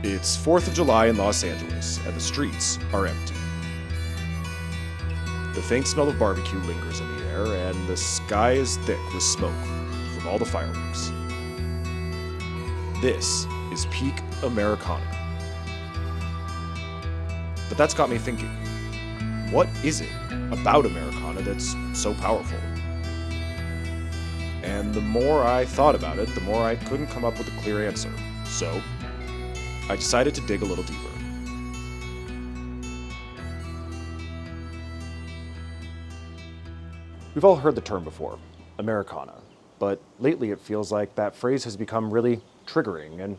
It's 4th of July in Los Angeles, and the streets are empty. The faint smell of barbecue lingers in the air, and the sky is thick with smoke from all the fireworks. This is peak Americana. But that's got me thinking, what is it about Americana that's so powerful? And the more I thought about it, the more I couldn't come up with a clear answer. So, I decided to dig a little deeper. We've all heard the term before, Americana, but lately it feels like that phrase has become really triggering, and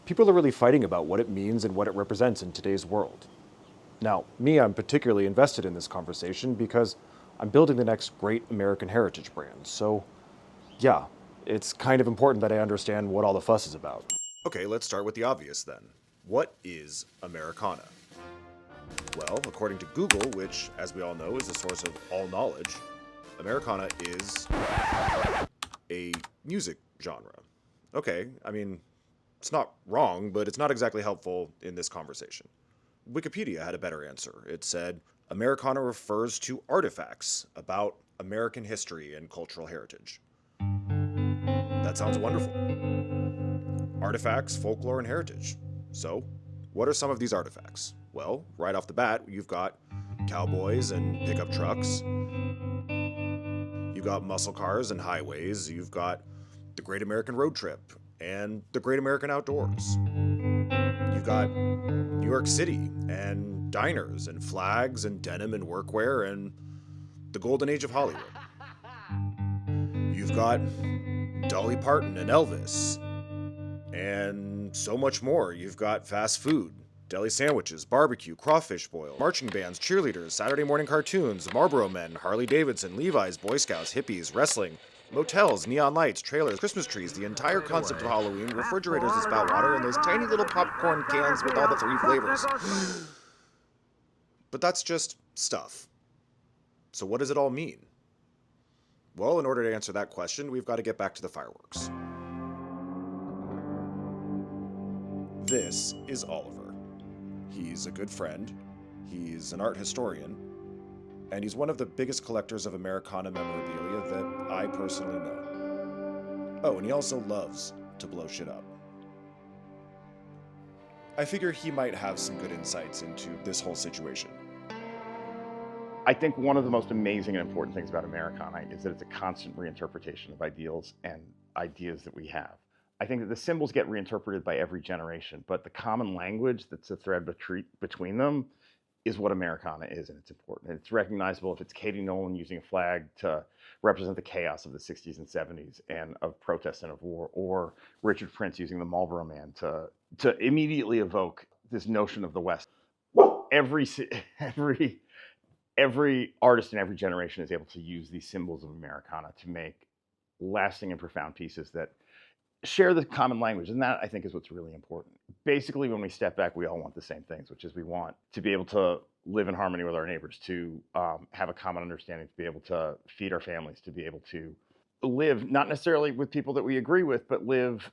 people are really fighting about what it means and what it represents in today's world. Now, I'm particularly invested in this conversation because I'm building the next great American heritage brand, so yeah, it's kind of important that I understand what all the fuss is about. Okay, let's start with the obvious then. What is Americana? Well, according to Google, which, as we all know, is the source of all knowledge, Americana is a music genre. Okay, it's not wrong, but it's not exactly helpful in this conversation. Wikipedia had a better answer. It said, Americana refers to artifacts about American history and cultural heritage. That sounds wonderful. Artifacts, folklore, and heritage. So, what are some of these artifacts? Well, right off the bat, you've got cowboys and pickup trucks. You've got muscle cars and highways. You've got the Great American Road Trip and the Great American Outdoors. You've got New York City and diners and flags and denim and workwear and the golden age of Hollywood. You've got Dolly Parton and Elvis and so much more. You've got fast food, deli sandwiches, barbecue, crawfish boil, marching bands, cheerleaders, Saturday morning cartoons, Marlboro Men, Harley Davidson, Levi's, Boy Scouts, hippies, wrestling, motels, neon lights, trailers, Christmas trees, the entire concept of Halloween, refrigerators that spout water, and those tiny little popcorn cans with all the 3 flavors. But that's just stuff. So what does it all mean? Well, in order to answer that question, we've got to get back to the fireworks. This is Oliver. He's a good friend, he's an art historian, and he's one of the biggest collectors of Americana memorabilia that I personally know. Oh, and he also loves to blow shit up. I figure he might have some good insights into this whole situation. I think one of the most amazing and important things about Americana is that it's a constant reinterpretation of ideals and ideas that we have. I think that the symbols get reinterpreted by every generation, but the common language that's a thread between them is what Americana is, and it's important. And it's recognizable if it's Katie Nolan using a flag to represent the chaos of the 60s and 70s and of protest and of war, or Richard Prince using the Marlboro Man to immediately evoke this notion of the West. Every artist in every generation is able to use these symbols of Americana to make lasting and profound pieces that share the common language. And that, I think, is what's really important. Basically, when we step back, we all want the same things, which is we want to be able to live in harmony with our neighbors, to have a common understanding, to be able to feed our families, to be able to live, not necessarily with people that we agree with, but live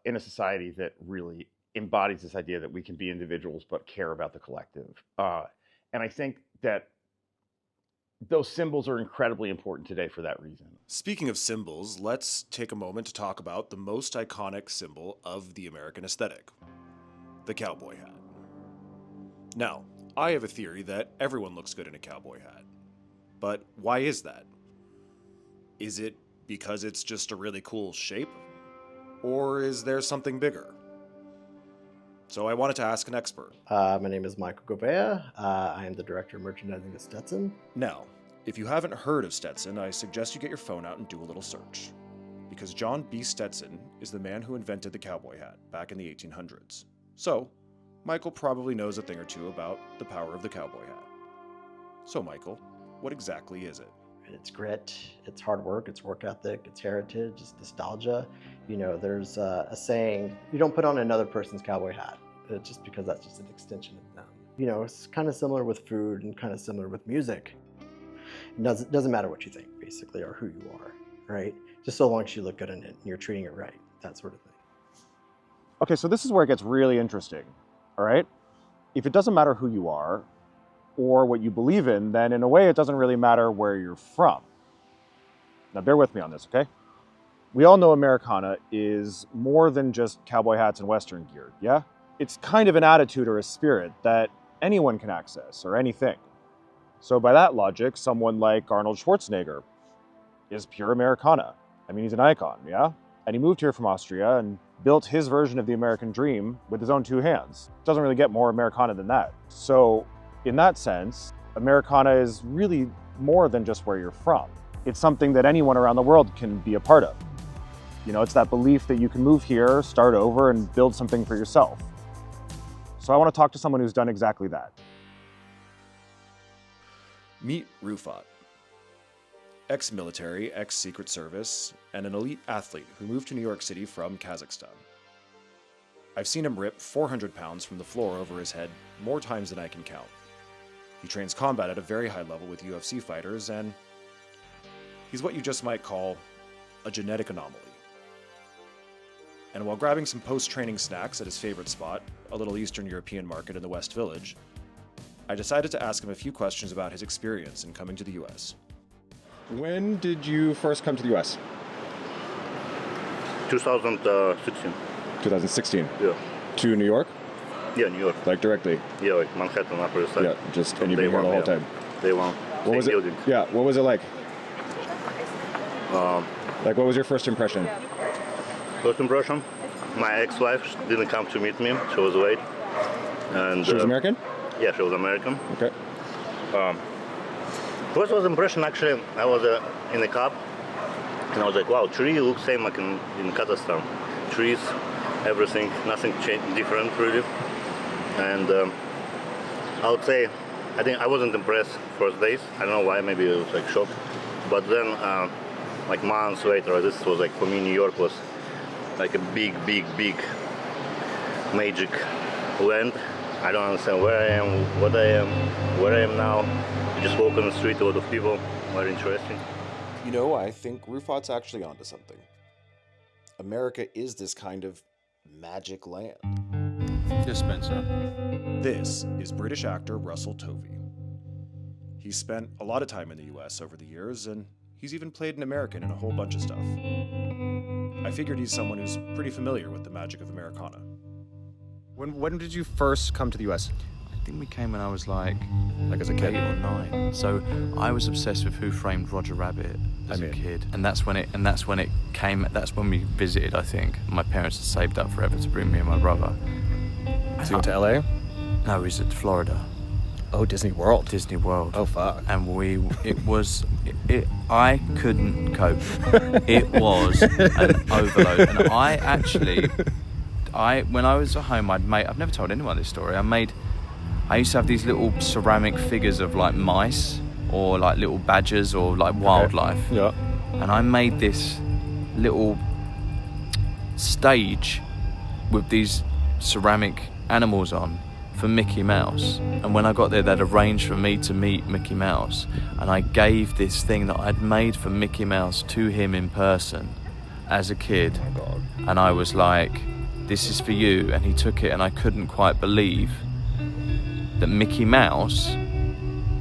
in a society that really embodies this idea that we can be individuals but care about the collective. And I think that those symbols are incredibly important today for that reason. Speaking of symbols, let's take a moment to talk about the most iconic symbol of the American aesthetic, the cowboy hat. Now, I have a theory that everyone looks good in a cowboy hat. But why is that? Is it because it's just a really cool shape? Or is there something bigger? So I wanted to ask an expert. My name is Michael Gouveia. I am the Director of Merchandising at Stetson. Now, if you haven't heard of Stetson, I suggest you get your phone out and do a little search. Because John B. Stetson is the man who invented the cowboy hat back in the 1800s. So, Michael probably knows a thing or two about the power of the cowboy hat. So Michael, what exactly is it? It's grit, it's hard work, it's work ethic, it's heritage, it's nostalgia. There's a saying, you don't put on another person's cowboy hat, just because that's just an extension of them. It's kind of similar with food and kind of similar with music. It doesn't matter what you think, basically, or who you are, right? Just so long as you look good in it and you're treating it right, that sort of thing. Okay, so this is where it gets really interesting, all right? If it doesn't matter who you are or what you believe in, then in a way it doesn't really matter where you're from. Now bear with me on this, okay? We all know Americana is more than just cowboy hats and Western gear, yeah? It's kind of an attitude or a spirit that anyone can access, or anything. So by that logic, someone like Arnold Schwarzenegger is pure Americana. I mean, he's an icon, yeah? And he moved here from Austria and built his version of the American dream with his own two hands. Doesn't really get more Americana than that. So in that sense, Americana is really more than just where you're from. It's something that anyone around the world can be a part of. You know, it's that belief that you can move here, start over, and build something for yourself. So I want to talk to someone who's done exactly that. Meet Rufat. Ex-military, ex-Secret Service, and an elite athlete who moved to New York City from Kazakhstan. I've seen him rip 400 pounds from the floor over his head more times than I can count. He trains combat at a very high level with UFC fighters, and he's what you just might call a genetic anomaly. And while grabbing some post-training snacks at his favorite spot, a little Eastern European market in the West Village, I decided to ask him a few questions about his experience in coming to the US. When did you first come to the US? 2016. 2016. Yeah. To New York? Yeah, New York. Like directly? Yeah, like Manhattan, Upper East Side. Yeah, just, From and you've been day here the one, whole yeah. time? Day one. What was it? Building. Yeah, what was it like? Like, what was your first impression? First impression, my ex-wife didn't come to meet me. She was late. And She was American? Yeah, she was American. Okay. First was impression, actually, I was in a cab, and I was like, wow, tree looks same like in Kazakhstan. Trees, everything, nothing different really. And I would say, I think I wasn't impressed first days. I don't know why, maybe it was like shock. But then, like months later, this was like, for me, New York was like a big magic land. I don't understand where I am, what I am, where I am now. I just walk on the street, a lot of people, very interesting. You know, I think Rufat's actually onto something. America is this kind of magic land. Yes, Spencer. This is British actor Russell Tovey. He's spent a lot of time in the US over the years, and he's even played an American in a whole bunch of stuff. I figured he's someone who's pretty familiar with the magic of Americana. When did you first come to the US? I think we came when I was like Like as a kid? 8 or 9. So I was obsessed with Who Framed Roger Rabbit as a kid, and that's when it came. That's when we visited. I think my parents had saved up forever to bring me and my brother. So you went to LA? No, we was at Florida, Oh, Disney World. Disney World. Oh, fuck. And I couldn't cope. It was an overload. And when I was at home, I've never told anyone this story. I used to have these little ceramic figures of like mice or like little badgers or like wildlife. Yeah. And I made this little stage with these ceramic animals on for Mickey Mouse. And when I got there, they'd arranged for me to meet Mickey Mouse, and I gave this thing that I'd made for Mickey Mouse to him in person as a kid. Oh, God. And I was like, this is for you. And he took it, and I couldn't quite believe that Mickey Mouse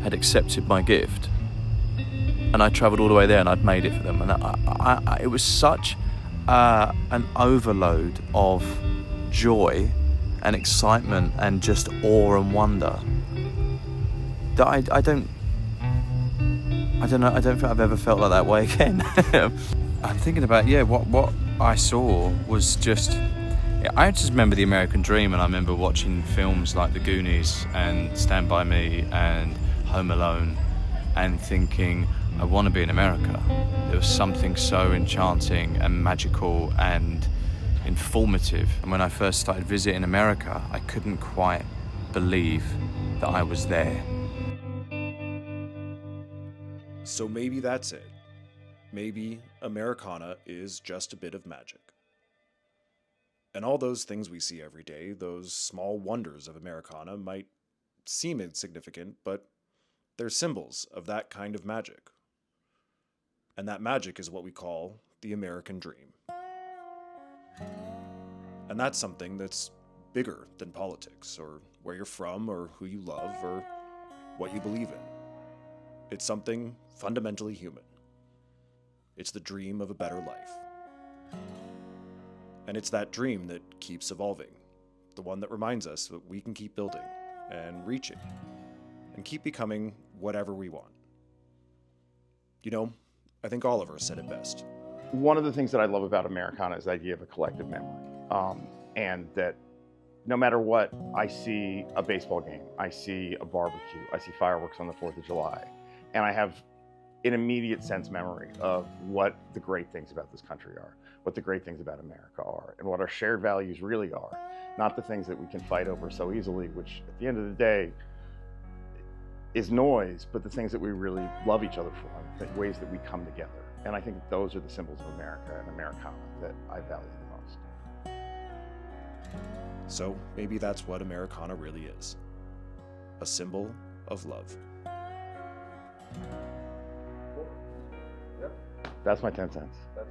had accepted my gift. And I travelled all the way there, and I'd made it for them. And it was such an overload of joy and excitement and just awe and wonder that I don't know. I don't think I've ever felt like that way again. I'm thinking about what I saw was just. I just remember the American Dream, and I remember watching films like The Goonies and Stand By Me and Home Alone, and thinking, I want to be in America. There was something so enchanting and magical and informative. And when I first started visiting America, I couldn't quite believe that I was there. So maybe that's it. Maybe Americana is just a bit of magic. And all those things we see every day, those small wonders of Americana, might seem insignificant, but they're symbols of that kind of magic. And that magic is what we call the American dream. And that's something that's bigger than politics, or where you're from, or who you love, or what you believe in. It's something fundamentally human. It's the dream of a better life. And it's that dream that keeps evolving, the one that reminds us that we can keep building and reaching and keep becoming whatever we want. You know, I think Oliver said it best. One of the things that I love about Americana is the idea of a collective memory. And that no matter what, I see a baseball game, I see a barbecue, I see fireworks on the 4th of July, and I have an immediate sense memory of what the great things about this country are, what the great things about America are, and what our shared values really are, not the things that we can fight over so easily, which at the end of the day is noise, but the things that we really love each other for, the ways that we come together. And I think those are the symbols of America and Americana that I value the most. So maybe that's what Americana really is. A symbol of love. That's my 10 cents. That's